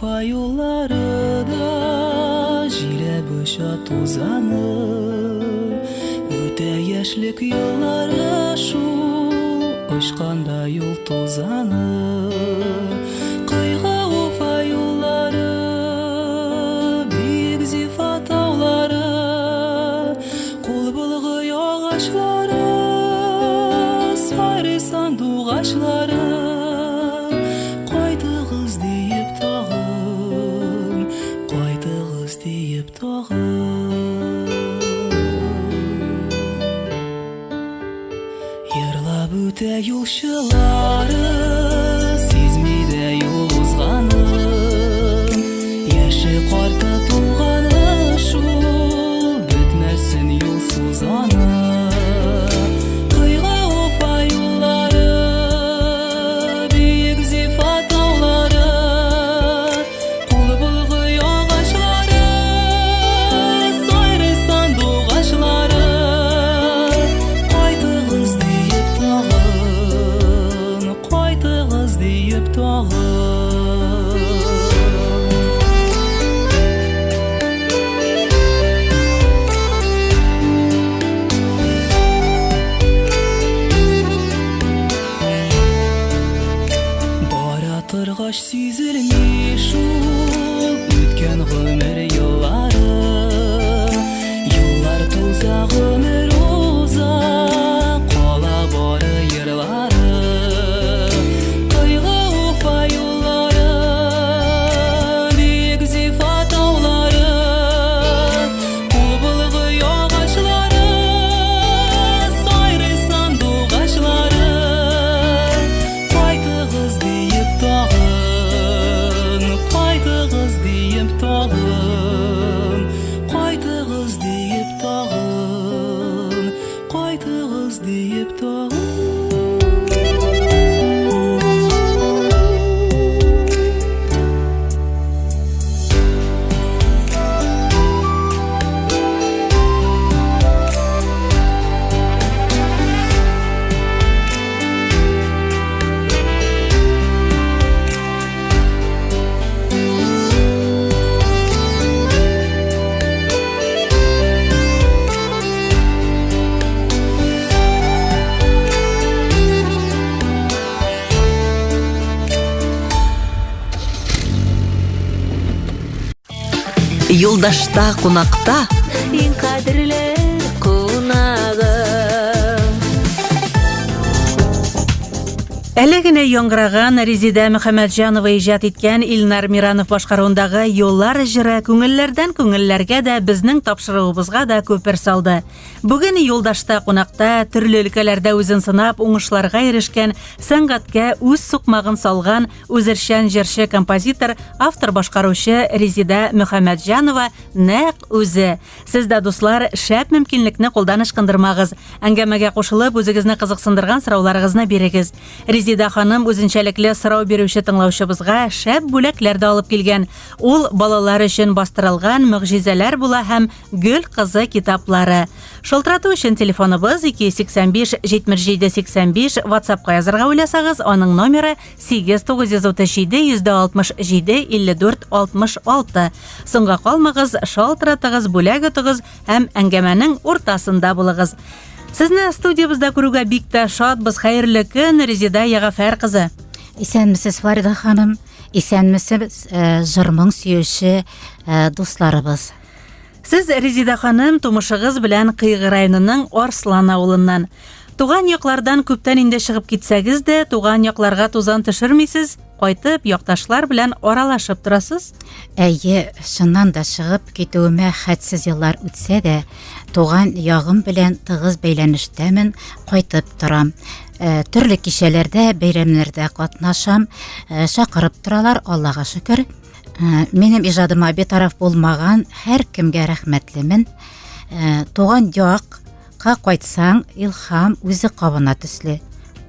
Ufa yolları da jile bışa tuzanır. Öte yaşlık yolları şu uçkanda yol tuzanır. Kıyga ufa yolları, büyük zifa tağları, kul bulgu yağaçları, sarı sandık ağaçları. Qaytığız deyip tağım, qaytığız deyip tağım. Yırlap öte yolşıları, sezmeyde yol uzğanım. Yaşı qarta tulğanı şul, bitmesin yol suzanım. Kıyga ufa yolları, büyük zifa tağları, kul bulgu yağaçları, sarı sandık ağaçları. Qaytığız deyip tağın, qaytığız deyip tağın. Bara tırğaş süzülmüş ul, ötken gümür yılları. Yıllar tuza gümür uzak, qala barı yırları. Kıyga ufa yolları, büyük zifa tağları, kul bulgu yağaçları, sarı sandık ağaçları. Qaytığız deyip tağın, qaytığız deyip tağın, qaytığız deyip tağın, qaytığız deyip tağın. Юлдашта кунакта Ең қадірлі қонағым. Әлегіне яңгыраган Резида Мөхәммәтҗанова иҗат иткән Илнар Миранов башкаруындагы Юллар җыры күңелләрдән күңелләргә дә безнең тапшырыгыбызга да күпер салды. Бүген Юлдашта кунакта төрле өлкәләрдә үзен сынап уңышларга ирешкән, сәнгатькә үз сукмагын салган үзешчән җырчы, композитор, автор башкаручы Резида Мөхәммәтҗанова нәкъ үзе. Сез дә, дуслар, шәп мөмкинлекне кулдан ычкындырмагыз. Әңгәмәгә кушылып, үзегезне кызыксындырган сорауларыгызны бирегез. Резида ханым үзенчәлекле сорау бирүче тыңлаучыбызга шәп бүләкләр дә алып килгән. Ул балалар өчен бастырылган мөгъҗизәләр була һәм Гөл кызы китаплары. Шылтырату өчен телефоныбыз 285-77-85, WhatsApp-ка язарга уйласагыз, аның номеры 8937-167-54-66. Соңга калмагыз, шалтыратыгыз, бүләк отыгыз һәм әңгәмәнең уртасында булыгыз. Сезне студиябызда күрүгә бик тә шатбыз. Хәерле көн, Резида Ягъфәр кызы. Исәнмесез, Фарида ханым? Исәнмесез, җырның сөюче дусларыбыз? Сез, Резида ханым, тумышыгыз белән Кыйгы районының Арслан авылыннан. Туган яклардан күптән инде чыгып китсәгез дә, туган якларга тузан төшермисез, кайтып, якташлар белән аралашып торасыз? Әйе, шуннан да чыгып китүемә хәтсез еллар үтсә дә, туган ягым белән тыгыз бәйләнештәмен, кайтып торам. Төрле кичәләрдә, бәйрәмнәрдә катнашам, чакырып торалар, Аллага шөкер. Минем иҗадыма бетараф булмаган һәр кемгә рәхмәтлемен. Туган якка кайтсаң, илһам үзе кабына төсле.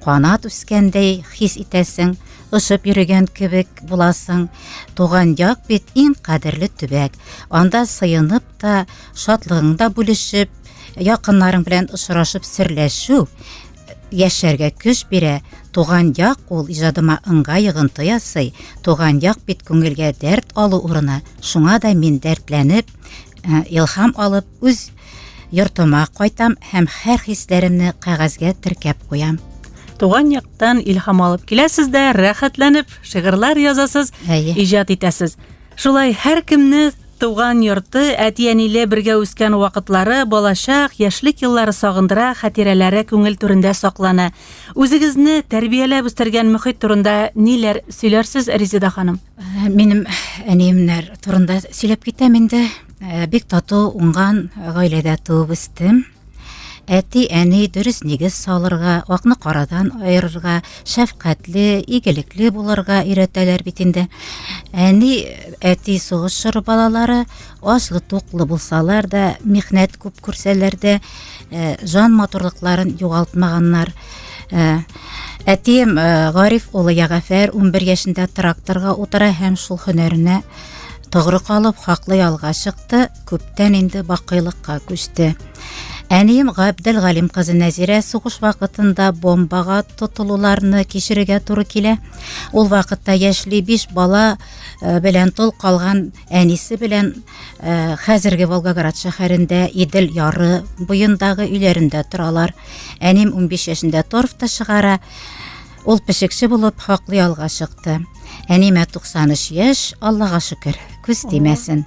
Канат үскәндәй хис итәсең, ышып йөргән кебек буласың. Туган як бит иң кадерле төбәк. Анда сыйынып та, шатлыгыңда бүлешеп, якыннарың белән ышрашып серләшү яшәргә көч бирә. Туган як ул ижадыма ыңгай йогынты ясый. Туган як бит күңелгә дәрт алу урыны. Шуңа да мин дәртләнеп, илһам алып үз йортыма кайтам һәм һәр хисләремне кәгазьгә теркәп куям. Туган яктан илһам алып киләсез дә, рәхәтләнеп, шигырьләр язасыз, Әйе. иҗат итәсез. Шулай һәркемне туган йорты, әти-әниле бергә үскән вакытлары, балачак, яшьлек еллары сагындыра, хатирәләре күңел түрендә саклана. Үзегезне тәрбияләп үстергән мөхит турында ниләр сөйләрсез, Резеда ханым? Минем әниемнәр турында сөйләп китәм инде. Бик тату уңган гаиләдә туып үстем. Әти, әни дөрес нигез салырга, вакны карадан айырырга, шәфкатьле, игелекле булырга өйрәтәләр бит инде. Әти сугыш балалары ашлы туклы булсалар да, михнәт күп күрсәләр дә, жан матурлыкларын югалтмаганнар. Әтием Гариф улы Ягәфәр 11 яшендә тракторга утыра һәм шул һөнәренә тогры калып хаклы ялга чыкты, күптән инде бакыйлыкка күчте. Әнием Габдел Галим кызы Нәзирә сугыш вакытында бомбага тотылуларны кичерергә туры килә. Ул вакытта яшьли 5 бала белән тол калган әнисе белән хәзерге Волгоград шәһәрендә Идел яры буендагы өйләрендә торалар. Әним 15 яшендә торфта чыгара. Ул пешекче булып хаклы ялга чыкты. Әниме 93 яшь, Аллага шөкер, күз тимәсен.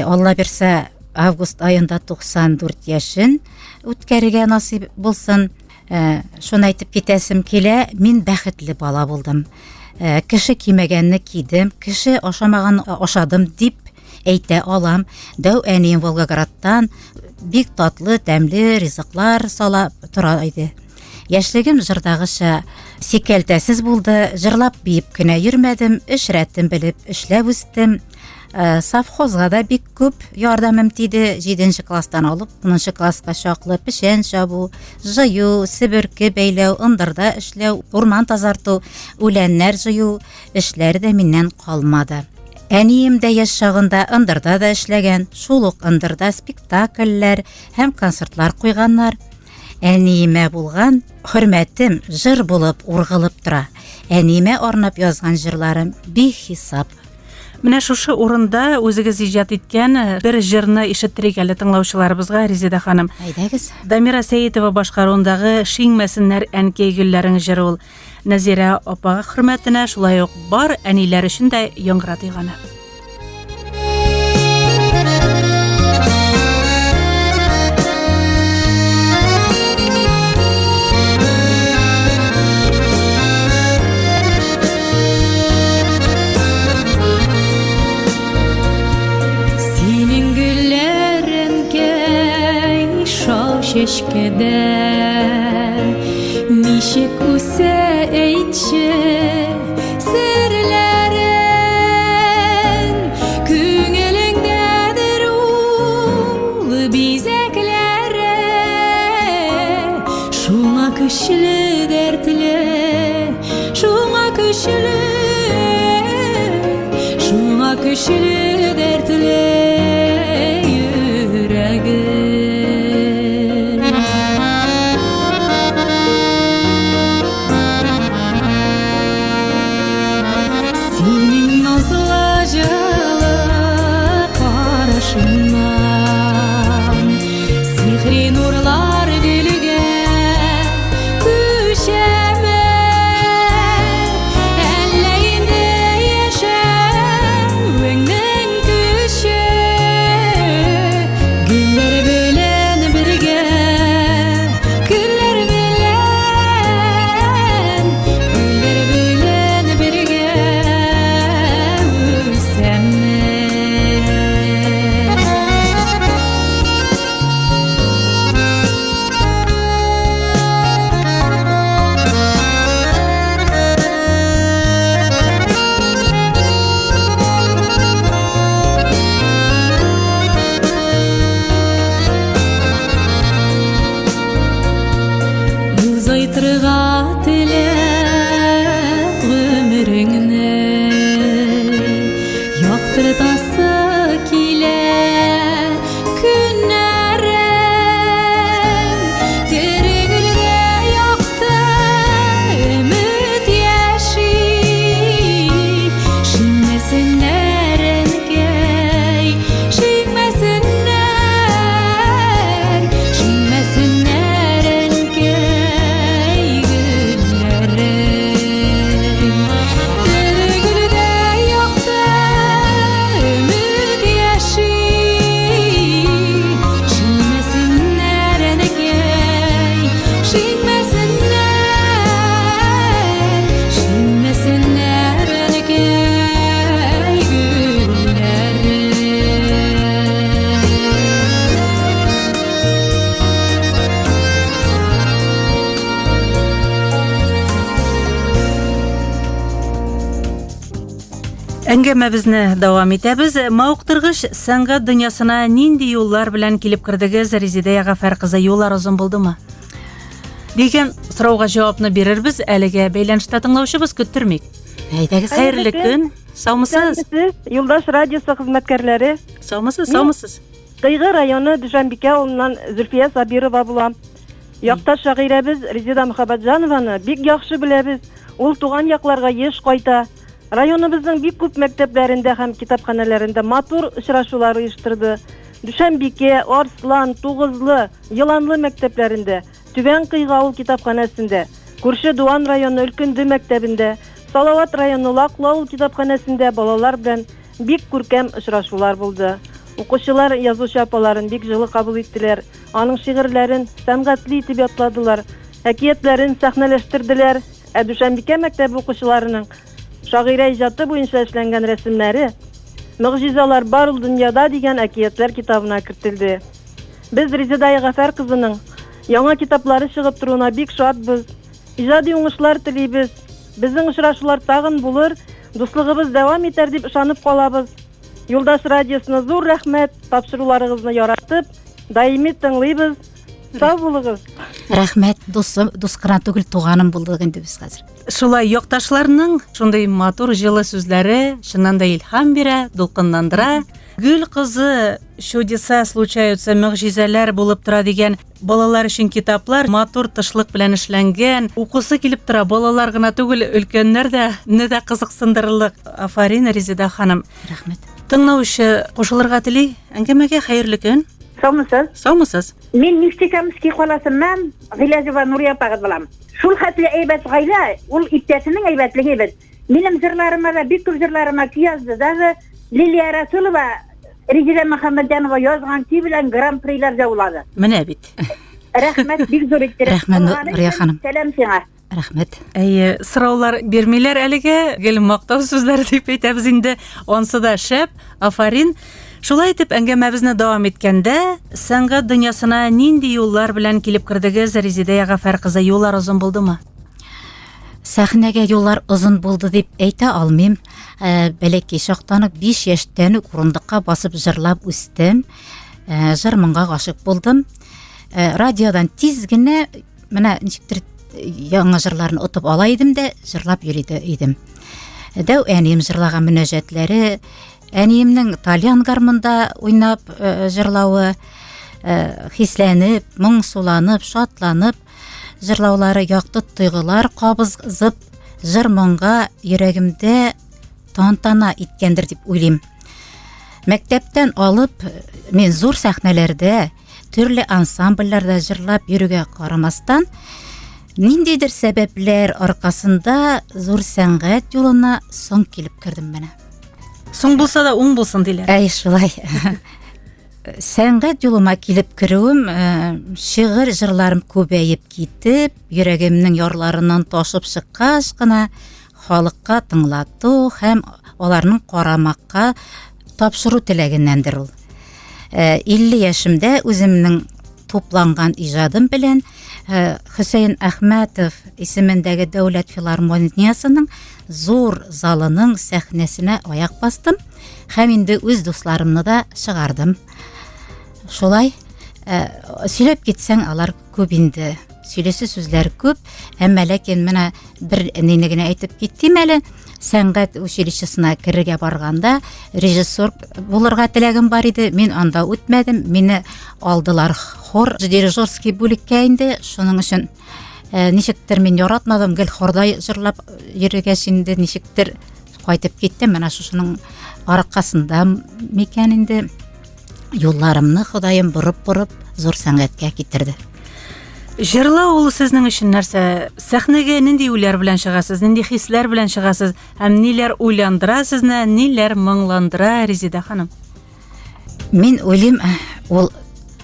Алла бирсә август айында 94 яшен үткәрергә насип булсын. Шуны әйтеп китәсем килә, мин бәхетле бала булдым. Кеше кимәгәнне кидем, кеше ашамаган ашадым дип әйтә алам. Дәү әнием Волгоградтан бик татлы, тәмле ризыклар сала тора иде. Яшьлегем җырдагыча сикәлтәсез булды, җырлап биеп кенә йөрмәдем, эш рәтен белеп эшләп үстем. Совхозга да бик күп ярдәмем тиде. 7нче класстан алып 10нчы класска чаклы пешән чабу, җыю, себерке бәйләү, ындырда эшләү, урман тазарту, үләннәр җыю эшләре дә миннән калмады. Әнием дә яшь чагында ындырда да эшләгән. Шул ук ындырда спектакльләр һәм концертлар куйганнар. Әниемә булган хөрмәтем җыр булып ургылып тора. Әниемә арнап язган җырларым бихисап. Менә шушы урында үзегез иҗат иткән бер җырны ишеттерик әле тыңлаучыларыбызга, Резеда ханым. Әйдәгез. Дамира Сәетова башкаруындагы Шиңмәсеннәр әнкәй гөлләрен җыры ул. Нәзирә апага хөрмәтенә, шулай ук бар әниләр өчен дә яңгыратыйганы. Çeşkede nişik üse eğitçi sırların küngülündedir ul bizeklere şuna kışlı dertli şuna kışlı dertli yüreği. Sihri nurlar gülüge küşeme ellerinde yaşamının küşü güller bilen birge güller bilen birge üsemme Әңгәмәбезне дәвам итәбез. Мауктыргыч сәнгать дөньясына нинди юллар белән килеп кердегез, Резеда Гафар кызы? Юллар озын булдымы? Дигән сорауга җавапны бирербез. Әлегә бәйләнештә тыңлаучыбыз көттөрмик. Әйдәгез. Хәерле көн. Саумысыз? Юлдаш радиосы хезмәткәрләре. Саумысыз? Кыйгы районы Дүшәнбикә авылыннан Зөлфия Сабирова булам. Якташ шагыйрәбез Резеда Мөхәббәтҗанованы бик яхшы беләбез. Ул туган якларга еш кайта. Районыбызның бик күп мәктәпләрендә һәм китапханәләрендә матур очрашулар оештырды. Дүшәнбикә, Арслан, Тугызлы, Йыланлы мәктәпләрендә, Түбән Кыйга авыл китапханәсендә, Күрше Дуан районы Өлкенде мәктәбендә, Салават районы Лаклы авыл китапханәсендә балалар белән бик күркәм очрашулар булды. Укучылар язучы апаларын бик җылы кабул иттеләр. Аның шигырьләрен сәнгатьле итеп ятладылар, әкиятләрен сәхнәләштерделәр. Дүшәнбикә мәктәбе укучыларының шагыйрә иҗаты буенча эшләнгән рәсемнәре «Мөгъҗизалар бар ул дөньяда» дигән әкиятләр китабына кертелде. Без Резеда Гафар кызының яңа китаплары чыгып торуына бик шатбыз. Иҗади уңышлар телибез. Безнең очрашулар тагын булыр, дуслыгыбыз дәвам итәр дип ышанып калабыз. Юлдаш радиосына зур рәхмәт, тапшыруларыгызны яратып, даими тыңлыйбыз. Сау булыгыз. Рәхмәт, дусым, дускыран түгел туганым булдык инде без хәзер. Шулай якташларның шундый матур җылы сүзләре чыннан да илһам бирә, дулкынландыра. Гүл кызы чудеса случаются, мөгъҗизалар булып тора дигән балалар өчен китаплар матур тышлык белән эшләнгән. Укусы килеп тора, балалар гына түгел, өлкәннәр дә кызыксындырырлык. Афарин, Резеда ханым. Рәхмәт. Тыңлаучы кушылырга тели. Әңгәмәгә хәерле көн. Саумысыз? Саумысыз? Мен Нефтекамский каласыннан Гыйләҗева Нурия апа булам. Шул хәтле әйбәт гаилә, ул иптәшенең әйбәтлеге бит. Минем җырларыма да бик күп җырларыма язды. Даже Лилия Расулова, Резеда Мөхәммәтҗанова язган ки белән гран-прилар җаулады. Менә бит. Рәхмәт, бик зур иттер. Рәхмәт, Нурия ханым. Сәлам сиңа. Рәхмәт. Әйе, сораулар бирмиләр әлегә. Гел мактау сүзләре дип әйтәбез инде. Онсы да шәп. Афарин. Шулай итеп әңгәмәбезне дәвам иткәндә, сәнгать дөньясына нинди юллар белән килеп кердегез, Резеда Гафар кызы? Юллар озын булдымы? Сәхнәгә юллар озын булды дип әйтә алмыйм. Бәләкәй чактан ук 5 яшьтән үк урындыкка басып җырлап үстем. Җырмынга гашык булдым. Радиодан тиз генә менә ничектер яңа җырларны отып ала идем дә җырлап йөри идем. Дәү әнием җырлаган мөнәҗәтләре, әниемнең Тальян гармонда уйнап җырлавы, хисләнеп, моңсуланып, шатланып җырлаулары якты тойгылар кабызып, җырмынга йөрәгемдә тантана иткәндер дип уйлыйм. Мәктәптән алып, мен зур сәхнәләрдә, төрле ансамбльләрдә җырлап йөрүгә карамастан, ниндидер сәбәпләр аркасында зур сәнгать юлына соң килеп кердем менә. Соң булса да уң булсын диләр. Әй, шулай. Сәнгать юлыма килеп керүем, шигырь җырларым күбәеп китеп, йөрәгемнең ярларыннан ташып чыккач кына халыкка тыңлату һәм аларның карамакка тапшыру теләгеннәндер ул. 50 яшемдә үземнең тупланган иҗадым белән Хөсәйн Әхмәтов исемендәге Дәүләт филармониясының зур залының сәхнәсенә аяк бастым һәм инде үз дусларымны да чыгардым. Шулай сөйләп китсәң алар күп инде. Сөйләсе сүзләр күп, әмма ләкин менә бер нинне генә әйтеп киттем әле. Сәнгать училищесына керергә барганда режиссер булырга теләгем бар иде. Мин анда үтмәдем. Мине алдылар хор дирижерский бүлеккә инде. Шуның өчен ничектер мин яратмадым. Гел хорда җырлап йөргәч инде ничектер кайтып киттем. Менә шушының аркасында микән инде юлларымны Ходаем бурып зур сәнгатькә китерде. Җырлау ул сезнең өчен нәрсә? Сәхнәгә нинди уйлар белән чыгасыз, нинди хисләр белән чыгасыз, һәм ниләр уйландыра сезне, ниләр моңландыра, Резеда ханым? Мин уйлыйм, ул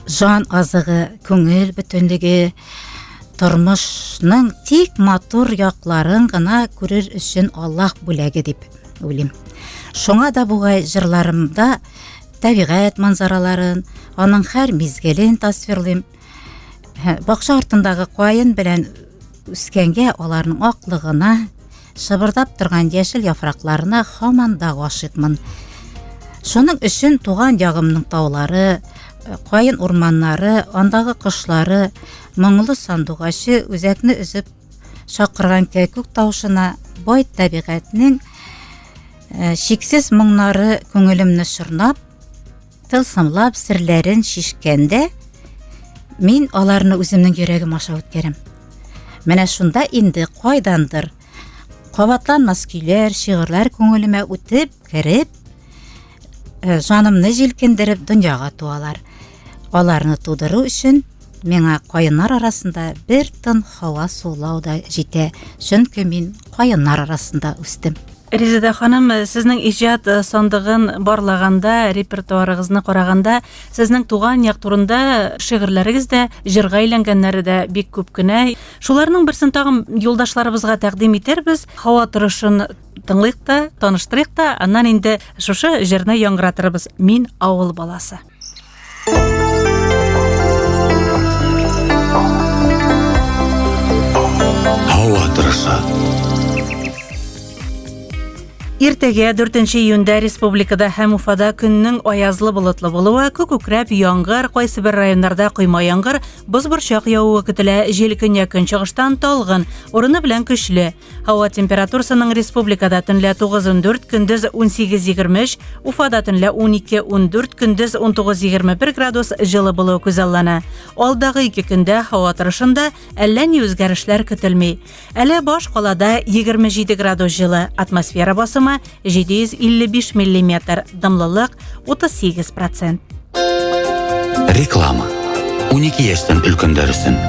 жан азыгы, күңел бөтенлеге, тормышның тик матур якларын гына күрер өчен Аллаһ бүләге дип уйлыйм. Шуңа да бугай җырларымда табигать манзараларын, аның һәр мизгелен тасвирлыйм. Бакча артындагы кайын белән үскәнгә аларның аклыгына, шыбырдап торган яшел яфракларына һаман да гашыйкмын. Шуның өчен туган ягымның таулары, кайын урманнары, андагы кошлары, моңлы сандугачы үзәкне үзеп шакырган кәкүк тавышына бай табигатьнең шиксез моңнары күңелемне шырнап, тылсымлап серләрен шишкәндә, мин аларны үземнең йөрәгем аша үткәрәм. Менә шунда инде кайдандыр кабатланмас көйләр, шигырьләр күңелемә үтеп, кереп, жанымны җилкендереп дөньяга туалар. Аларны тудыру өчен миңа кайыннар арасында бер тын һава сулау да җитә. Чөнки мин кайыннар арасында үстем. Резеда ханым, сезнең иҗат сандыгын барлаганда, репертуарыгызны караганда, сезнең туган як турында шигырьләрегез дә, җырга әйләнгәннәре дә бик күп кенә. Шуларның берсен тагын юлдашларыбызга тәкъдим итәрбез. Һава торышын тыңлыйк та, таныштырыйк та, аннан инде шушы җырны яңгыратырбыз. Мин авыл баласы. Һава торышы. Иртәгә 4 июньдә республикада һәм Уфада көннең аязлы болытлы булуы, күкүкрәп яңгыр, кайсы бер районнарда койма яңгыр, бозборчак явуы көтелә. Җил көньяк-көнчыгыштан талгын, урыны белән көчле. Һава температурасының республикада төнлә 9-14, көндез 18-23, Уфада төнлә 12-14, көндез 19-21 градус җылы булуы күзаллана. Алдагы 2 көндә һава торышында әллә ни үзгәрешләр көтелми. Әле баш калада 27 градус җылы, атмосфера басымы 755 мм, дымлылык 38%. Реклама. 12 яшьтән өлкәннәр өчен.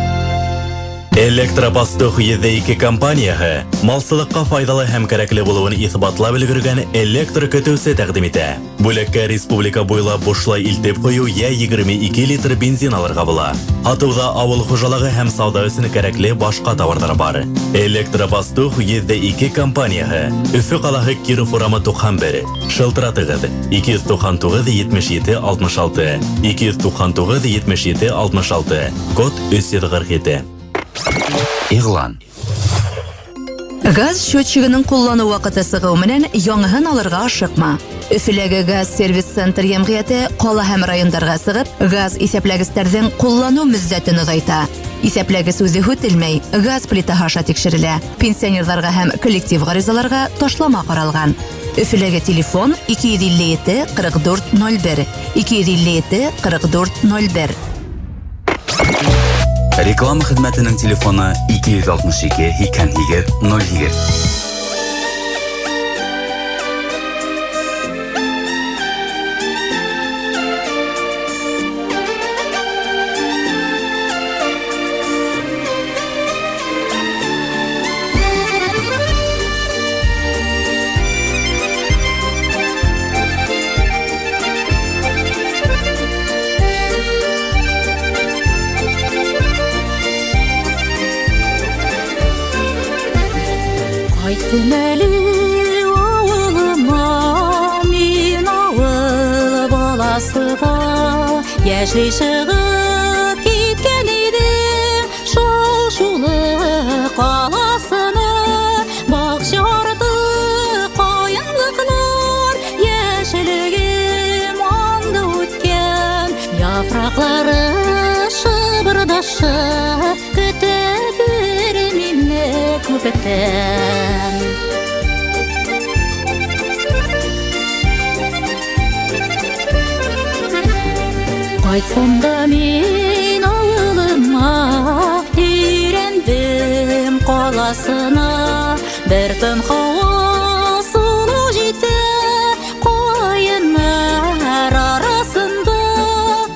Электробастух 7-2 компанияһы малсылыкка файдалы һәм кәрәкле булуын исбатлап өлгергән электр көтүсе тәкъдим итә. Бүлеккә республика буйлап бушлай илтеп кую я 22 литр бензин алырга була. Атуда авыл хуҗалыгы һәм сауда өчен кәрәкле башка товарлар бар. Электробастух 7-2 компанияһы Өфе каласы Киров урамы 91. Шылтыратыгыз 299-77-66, 299-77-66, код 347. Игълан. Газ счетчигының куллану вакыты сыгу менән яңаһын алырга ашыкма. Өфеләге газ сервис центр җәмгыяте кала һәм районнарга сыгып, газ исәпләгечләрдән куллану мөддәтен озайта. Исәпләгес үзе үтелмәй, газ плитаһы аша тикшерелә. Пенсионерларга һәм коллектив гаризаларга ташлама каралган. Өфеләге телефон 257-44-01, 257-44-01. Реклама хезмәтенең телефоны 262-52-02. Кайтмәле авылыма, мин авыл баласыга, яшьли чыгып киткән идем шул-шулы каласына. Бакчарда каенлыклар, яшьлегем анда үткән, яфраклары шыбырдашып көтә мине күптән. Кайтсам да мин авылыма, өйрәндем каласына, бер тын һава сулу җитә каеннар арасында.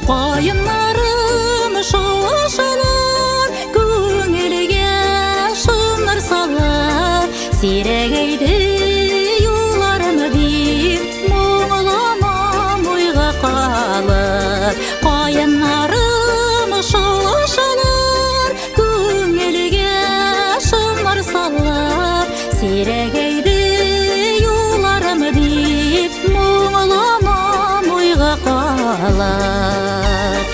Каеннарым шулашалар, күңелгә шуннар салар, сирәгәйде юлларым дип моңламам уйга калып. Каеннарым шулашалар, күңелгә шуннар салар, сирәгәйде юлларым дип моңламам уйга калып.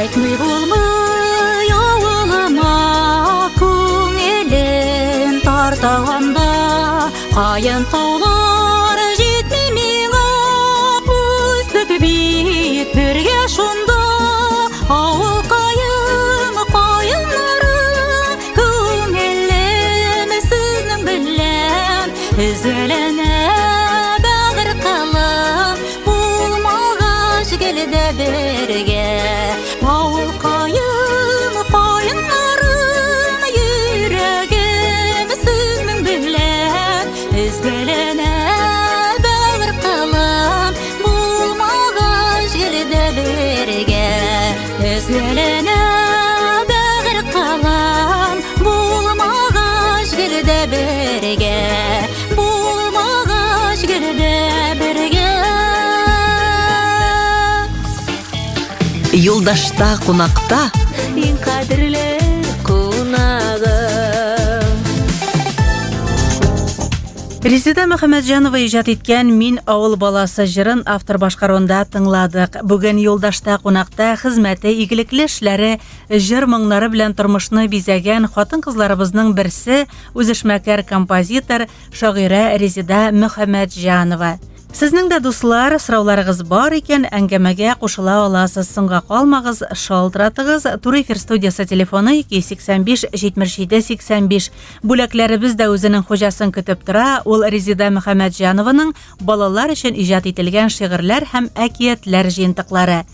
Әйтмей булмый авылыма күңелен тартаганда, кайын таулар җитми миңа, үстек бит бергә шунда. Авыл кайын кайыннарым, күңелем сезнең белән өзәләнә бәгыр кылым, булмагач гелдә бергә. Авыл кайын кайыннарым, йөрәгем сезнең белән өзәләнә бәгыр кылым, булмагач гелдә бергә. Özlerine bağır kalan, bulmağaç geride berge, bulmağaç geride berge. Юлдашта кунакта Ең қадірлі қонағым. Резида Мөхәммәтҗанова иҗат иткән «Мин авыл баласы» җырын автор башкаруында тыңладык. Бүген Юлдашта кунакта хезмәте, игелекле эшләре, җыр моңнары белән тормышны бизәгән хатын-кызларыбызның берсе үзешмәкәр композитор, шагыйрә Резида Мөхәммәтҗанова. Сезнең дә дуслар, сорауларыгыз бар икән, әңгәмәгә кушыла аласыз. Соңга калмагыз, шалтыратыгыз. Тур эфир студиясе телефоны 285-77-85. Бүләкләребез дә үзенең хуҗасын көтеп тора. Ул Резида Мөхәммәтҗанованың балалар өчен иҗат ителгән шигырьләр һәм әкиятләр җыентыклары.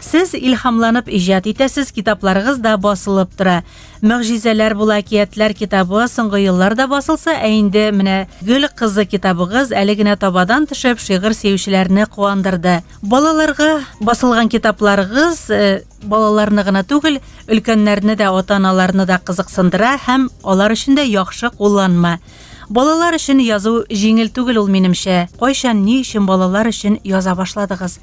Сез илһамланып иҗат итәсез, китапларыгыз да басылып тора. Мөгъҗизәләр була әкиятләр китабы соңгы елларда басылса, инде менә Гөл кызы китабыгыз әле генә табадан төшеп шигырь сөючеләрне куандырды. Балаларга басылган китапларыгыз балаларны гына түгел, өлкәннәрне дә, ата-аналарны да кызыксындыра һәм алар өчен дә яхшы кулланма. Балалар өчен язу җиңел түгел ул минемчә. Кайчан, ни өчен балалар өчен яза башладыгыз?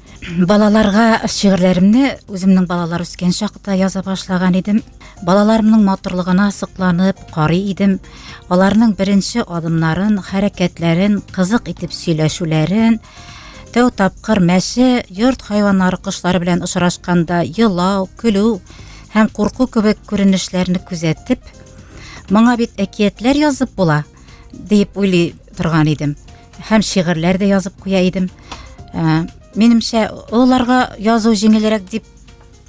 Балаларга шигырьләремне үземнең балалар үскән чакта яза башлаган идем. Балаларымның матурлыгына сокланып карый идем. Аларның беренче адымнарын, хәрәкәтләрен, кызык итеп сөйләшүләрен, тәү тапкыр мәше, йорт хайваннары, кошлары белән очрашканда елау, көлү һәм курку кебек күренешләрне күзәтеп, моңа бит әкиятләр язып була дип уйлый торган идем. Һәм шигырьләр дә язып куя идем. Минемчә, уларга язу җиңелрәк дип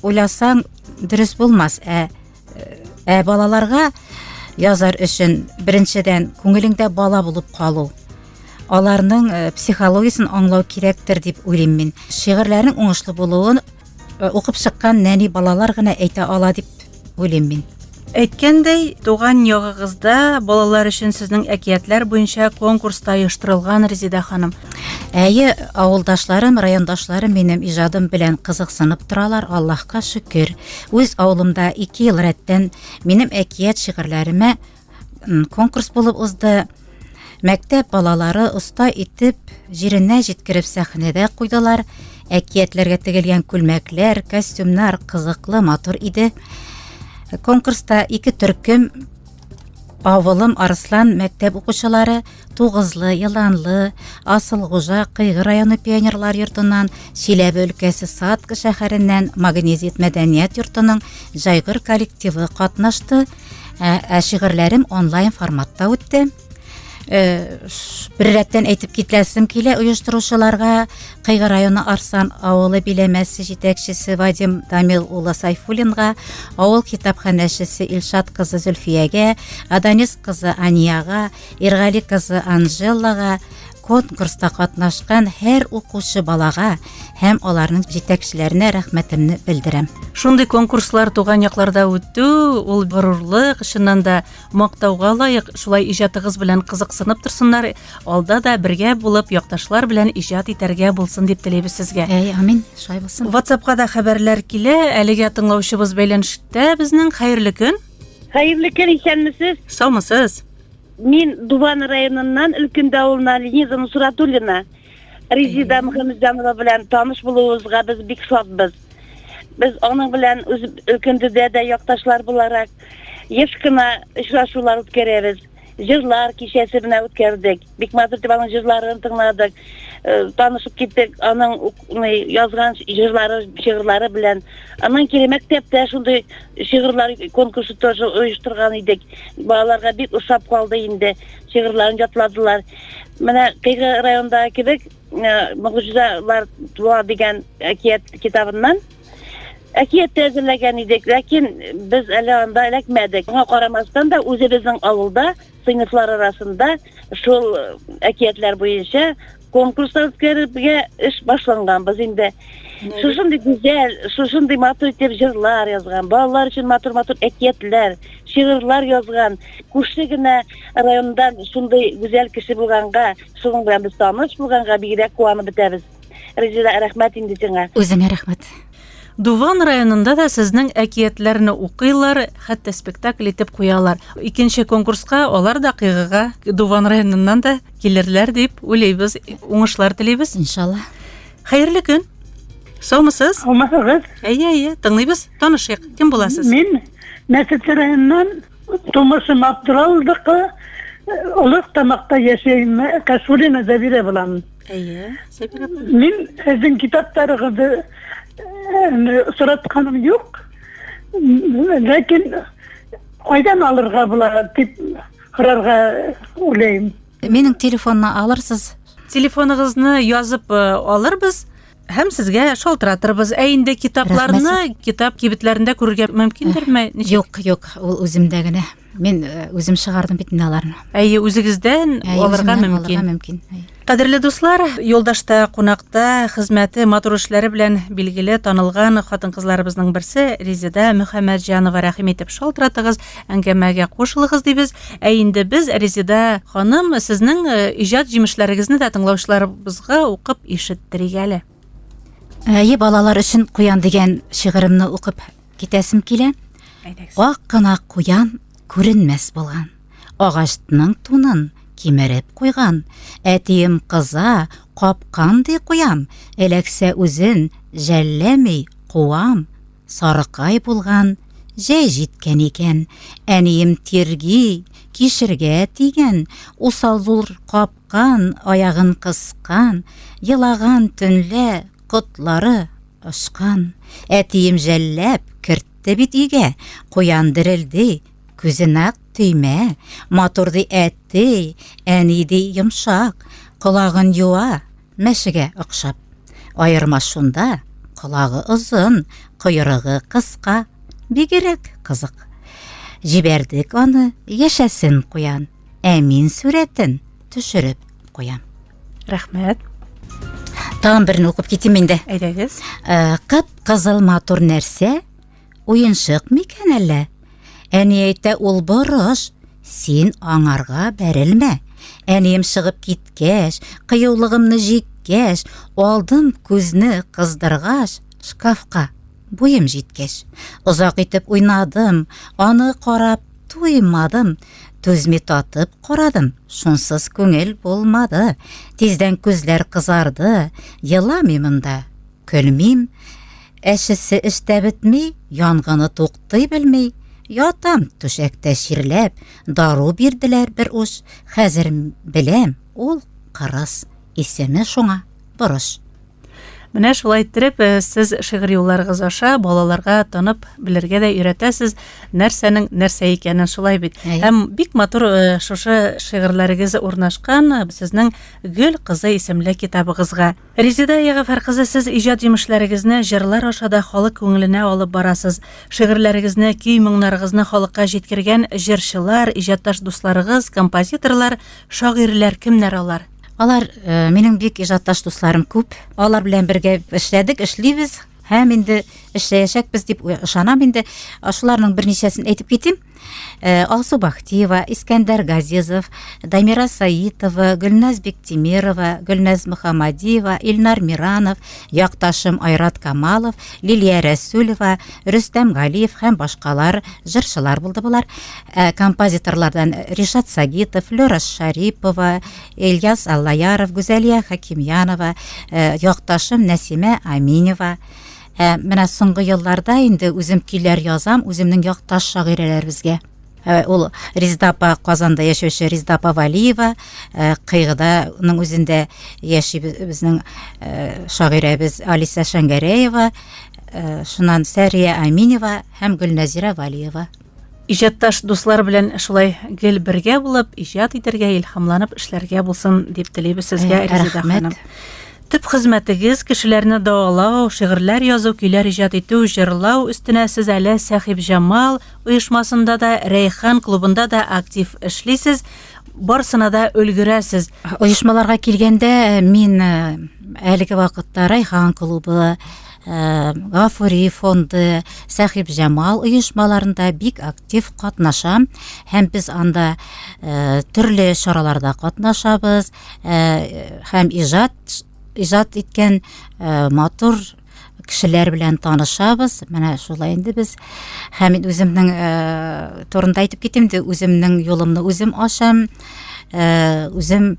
уйласаң, дөрес булмас. Балаларга язар өчен беренчедән күңелеңдә бала булып калу, аларның психологиясын аңлау кирәктер дип уйлыйм мин. Шигырьләрнең уңышлы булуын укып чыккан нәни балалар гына әйтә ала дип уйлыйм мин. Әйткәндәй, туган ягыгызда балалар өчен сезнең әкиятләр буенча конкурста оештырылган, Резида ханым. Әйе, авылдашларым, райондашларым минем иҗадым белән кызыксынып торалар, Аллаһка шөкер. Үз авылымда 2 ел рәттән минем әкият шигырьләремә конкурс булып узды. Мәктәп балалары оста итеп җиренә җиткереп сәхнәдә куйдылар. Әкиятләргә тегелгән күлмәкләр, костюмнар кызыклы, матур иде. Конкурста 2 төркем, авылым Арыслан мәктәп укучылары, Тугызлы, Еланлы, Асылгужа, Кыйгы районы пионерлар йортыннан, Чиләбе өлкәсе Сатка шәһәреннән Магнезит мәдәният йортының Җайгыр коллективы катнашты. Шигырьләрем онлайн форматта үтте. Бер рәттән әйтеп китләсем килә оештыручыларга, Кыйгы районы Арсан авылы биләмәсе җитәкчесе Вадим Дамил улы Сайфуллинга, авыл китапханәчесе Илшат кызы Зөлфиягә, Аданис кызы Анияга, Иргали кызы Анжелага, конкурста катнашкан һәр укучы балага һәм аларның җитәкчеләренә рәхмәтемне белдерәм. Шундый конкурслар туган якларда үтү, ул горурлык, чыннан да мактауга лаек. Шулай иҗатыгыз белән кызыксынып торсыннар, алда да бергә булып якташлар белән иҗат итәргә булсын дип теләйбез сезгә. Амин, шулай булсын. WhatsAppка да хәбәрләр килә. Әлегә тыңлаучыбыз бәйләнештә безнең хәерле көн. Хәерле көн, исәнмесез? Саумысыз? Мин Дубан районыннан, Өлкенде авылынан Лиза Нусратуллина. Резида Мөхәммәтҗанова белән таныш булуыбызга без бик шатбыз. Без аның белән үз Өлкендедә дә якташлар буларак еш кына очрашулар үткәрәбез. Җырлар кичәсе белән үткәрдек. Бик матур итеп аның җырларын тыңладык. танышып киттек, аның язган шигырьләре белән. Аннан кире мәктәптә шундый шигырьләр конкурсы тоже оештырган идек. Балаларга бик ошап калды инде, шигырьләрен ятладылар. Менә Кыйгы районындагы кебек, Мөгъҗизалар туа дигән әкият китабыннан әкият әзерләгән идек, ләкин без әле анда эләкмәдек. Аңа карамастан да үзебезнең авылда, сыйныфлар арасында шул әкиятләр буенча конкурслар үткәрергә эш башланган. Без инде шушындый гүзәл, шушындый матур итеп җырлар язган, балалар өчен матур-матур әкиятләр, шигырьләр язган. Күрше генә райондан шундый гүзәл кеше булганга, шуның белән без таныш булганга бигрәк куанып бетәбез. Резида, рәхмәт инде сиңа. Үзеңә рәхмәт. Дуван районында да сезнең әкиятләрне укыйлар, хәтта спектакль итеп куялар. Икенче конкурска алар да Кыйгыга, Дуван районыннан да килерләр дип уйлыйбыз. Уңышлар телибез. Иншалла. Хәерле көн. Саумысыз? Алмасыгыз. Әйе, тыңлыйбыз. Танышыйк. Кем буласыз? Мин Мәсет районынан тумышым Абдуралдыкы Олық тамақта яшәйм, Кашурина Забира булам. Әйе, Забира. Мин сезнең китаптарыгызды сұратканым юк. Ләкин кайдан алырга була дип карарга уйлыйм. Менің телефонна алырсыз. Телефоныгызны язып алырбыз. Һәм сезгә шалтыратырбыз. Инде китапларны китап кибетләрендә күрергә мөмкиндерме? Юк, ул үземдә генә. Мен үзем чыгардым бит аларны. Әйе, үзегездән алырга мөмкин. Кадерле дуслар, юлдашта кунакта хезмәте матур эшләре белән билгеле танылган хатын-кызларыбызның берсе Резида Мөхәммәтҗанова, рәхим итеп шалтыратыгыз, әңгәмәгә кушылыгыз дибез. Инде без Резида ханым сезнең иҗат җимешләрегезне дә тыңлаучыларыбызга укып ишеттерик әле. Әйе, балалар өчен Куян дигән шигыремне укып китәсем килә. Ак кына куян күренмәс булган. Агачның тунын кимереп куйган. Әтием кыза капкан ди куям. Эләксә үзен жәлләми куам. Сарыкай булган, җәй җиткән икән. Әнием тирги, кишергә тигән. Усал зур капкан, аягын кыскан. Елаган төнлә котлары ышкан. Әтием жәлләп кертте бит игә. Куян дирелди, күзенә түймә. Матурды әтти, әниди йомшак. Колагын юа, мәшегә охшап. Айырма шунда, колагы озын, койрыгы кыска, бигрәк кызык. Җибәрдек аны, яшәсен Куян. Мин сүрәтен төшереп куям. Рәхмәт. Тагын берне укып китим инде. Әйдәгез. Кып-кызыл матур нәрсә? Уеншык микән әллә? Әни әйтә, ул борыш, син аңарга бәрелмә. Әнием чыгып киткәч, кыюлыгымны җиккәч, алдым күзне кыздыргач, шкафка буем җиткәч. Озак итеп уйнадым, аны карап туймадым. Түзми татып карадым, шунсыз күңел булмады. Тиздән күзләр кызарды, еламыйм монда, көлмим. Әшесе эштә бетми, янганы туктый белми. Ятам түшәктә ширләп, дару бирделәр бер уш. Хәзер беләм, ул кырыс, исеме шуңа борыш. Менә шулай иттереп, сез шигырь юлларыгыз аша балаларга танып белергә дә өйрәтәсез, нәрсәнең нәрсә икәнен, шулай бит. Һәм бик матур шушы шигырьләрегез урнашкан сезнең Гөл кызы исемле китабыгызга. Резида Ягъфар кызы, сез иҗат җимешләрегезне җырлар аша да халык күңеленә алып барасыз. Шигырьләрегезне, көй-моңнарыгызны халыкка җиткергән җырчылар, иҗатташ дусларыгыз, композиторлар, шагыйрьләр кемнәр алар? Алар минем бик иҗатташ дусларым күп. Алар белән бергә эшләдек, эшлибез. Һәм инде эшләячәкбез дип ышанам инде. Шуларның берничәсен әйтеп китим. Алсу Бахтиева, Искәндәр Газизов, Дамира Саитова, Гөлназ Бектимирова, Гөлназ Мөхәммәдиева, Илнар Миранов, якташым Айрат Камалов, Лилия Рәсүлева, Рөстәм Галиев һәм башкалар җырчылар булды булар. Композиторлардан Ришат Сагитов, Флора Шарипова, Ильяс Аллаяров, Гүзәлия Хакимянова, якташым Нәсимә Аминева. Менә соңгы елларда инде үзем көйләр язам, үземнең якташ шагыйрәләребезгә. Ул Резида апа Казанда яшәүче Резида апа Валиева, Кыйгыданың үзендә яши безнең шагыйрәбез Алиса Шәңгәрәева, шуннан Сәрия Аминева һәм Гөлназира Валиева. Иҗатташ дуслар белән шулай гел бергә булып, иҗат итәргә, илһамланып эшләргә булсын дип телибез сезгә, Резида ханым. Төп хезмәтегез кешеләрне даулау, шигырьләр язу, көйләр иҗат итү, җырлау өстенә сез әле Сәхиб Җамал оешмасында да, Рәйхан клубында да актив эшлисез, барсына да өлгерәсез. Оешмаларга килгәндә мин әлеге вакытта Рәйхан клубы, Гафури фонды, Сәхиб Җамал оешмаларында бик актив катнашам һәм без анда төрле чараларда катнашабыз һәм иҗат иткән матур кешеләр белән танышабыз. Менә шулай инде без һәм үземнең турында әйтеп китим дә, үземнең юлымны үзем ашам, үзем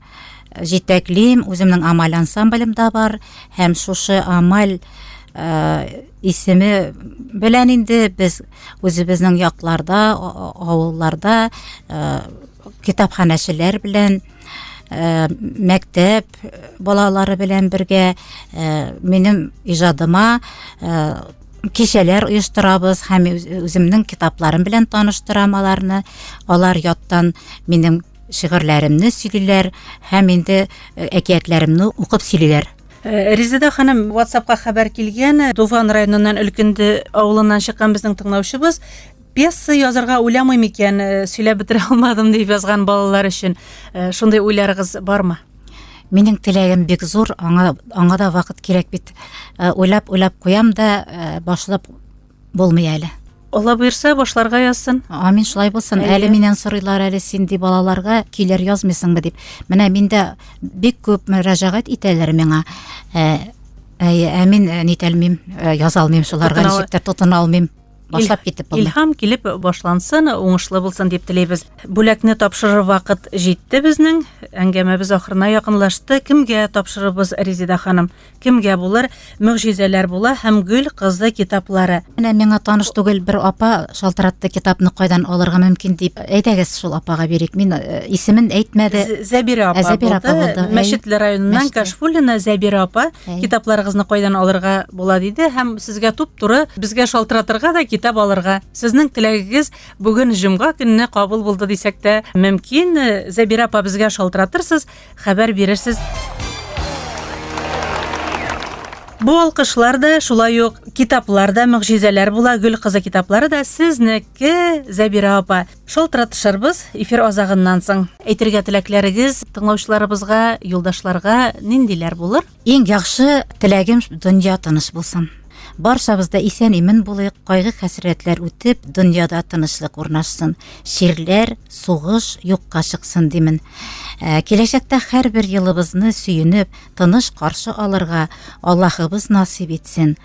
җитәклим, үземнең амаль ансамблем да бар һәм шушы амаль исеме белән инде без үзебезнең якларда, авылларда китапханәчеләр белән, мәктәп балалары белән бергә минем иҗадыма кичәләр оештырабыз һәм үземнең китапларым белән таныштырам аларны. Алар яттан минем шигырьләремне сөйлиләр һәм инде әкиятләремне укып сөйлиләр. Резида ханым, WhatsApp'ка хәбәр килгән, Туван районыннан Өлкенде авылыннан чыккан безнең тыңлаучыбыз пьеса язарга уйламый микән, сөйләп бетерә алмадым дип язган балалар өчен. Шундай уйларыгыз бармы? Минең теләгем бик зур, аңа да вакыт кирәк бит. Уйлап куям да башлап булмый әле. Алла буйрса башларга язсын. Амин, шулай булсын. Әле миннән сорыйлар, әле син ди балаларга көйләр язмыйсыңбы дип. Менә миндә бик күп мөрәҗәгать итәләр миңа. Мин нитәлмим, яза алмыйм, шуларга ничектер тотына алмыйм. Башлап китеп булды. Илһам килеп башлансын, уңышлы булсын дип телибез. Бүләкне тапшырыр вакыт җитте безнең. Әңгәмәбез ахырына якынлашты. Кемгә тапшырыбыз, Резида ханым? Кемгә булыр? Мөгъҗизәләр була һәм Гөл кызы китаплары. Менә миңа таныш түгел бер апа шалтыратты, китапны кайдан алырга мөмкин дип. Әйдәгез шул апага бирик. Мин исемен әйтмәде. Зәбира апа булды. Мәчетле районыннан Кашфуллина Зәбира апа китапларыгызны кайдан алырга була диде һәм сезгә туп-туры безгә шалтыратырга да китап алырга. Сезнең теләгегез бүген җомга көнне кабул булды дисәк тә мөмкин. Зәбира апа безгә шалтыратырсыз, хәбәр бирерсез. Бу алкышлар да, шулай ук китапларда мөгъҗизәләр була, Гөл кызы китаплары да сезнеке, Зәбира апа. Шалтыратышырбыз эфир азагыннан соң. Әйтергә теләкләрегез тыңлаучыларыбызга, юлдашларга ниндиләр булыр? Иң яхшы теләгем дөнья тыныч булсын. Баршабызда исән-имин булыйк, кайгы-хәсрәтләр үтеп, дөньяда тынычлык урнашсын. Ширләр, сугыш юкка чыксын димен. Киләчәктә һәрбер елыбызны сөенеп, тыныч каршы алырга Аллаһыбыз насип итсен.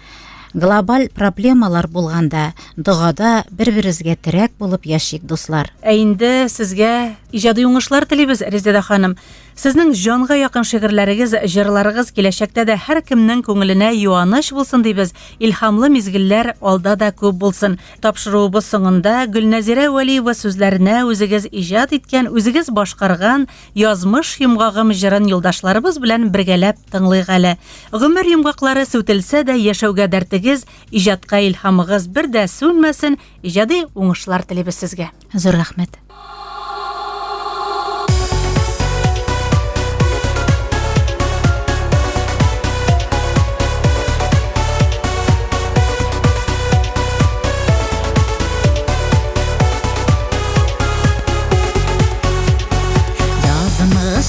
Глобаль проблемалар булганда, дугада бер-беребезгә терәк булып яшик, дуслар. Инде сезгә иҗади уңышлар телибез, Резида ханым. Сезнең җанга якын шигырьләрегез, җырларыгыз киләчәктә дә һәр кемнең күңеленә юаныч булсын дибез. Илһамлы мизгелләр алда да күп булсын. Тапшыруыбыз соңында Гөлназира Валиева сүзләренә үзегез иҗат иткән, үзегез башкарган язмыш йомгагым җырын юлдашларыбыз белән бергәләп тыңлыйк әле. Гомер йомгаклары сүтелсә дә яшәүгә дәртегез, иҗатка илһамыгыз бер дә сүнмәсен. Иҗади уңышлар телибез сезгә. Зур рәхмәт.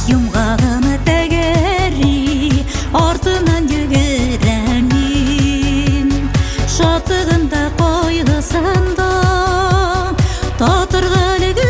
Йомгагымы тәгәри, артынан йөгерәм мин. Шатлыгында, кайгысында, татырга әлеге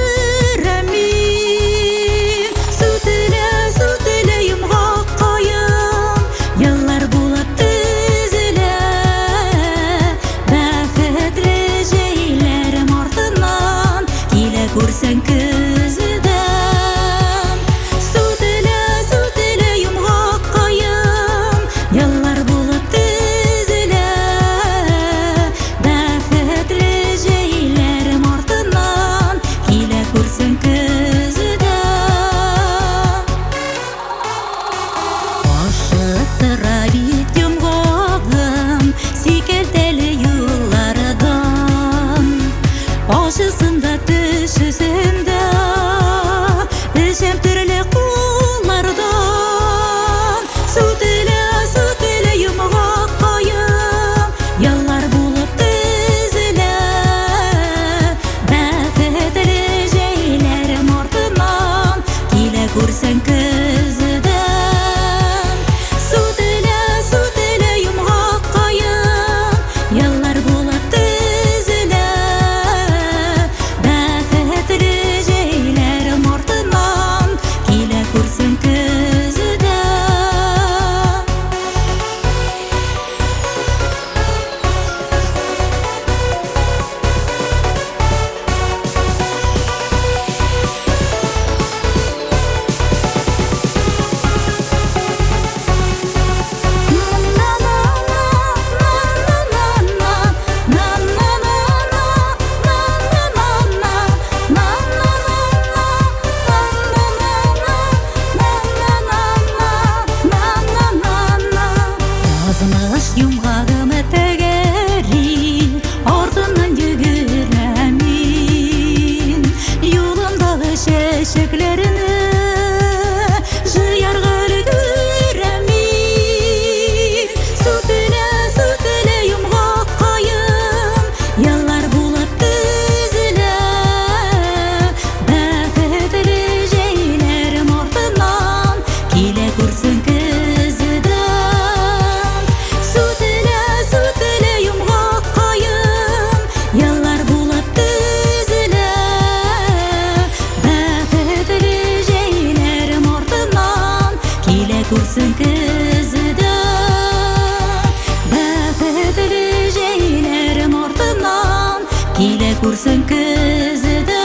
күрсен көзүдө,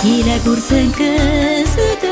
киле күрсен көзүдө.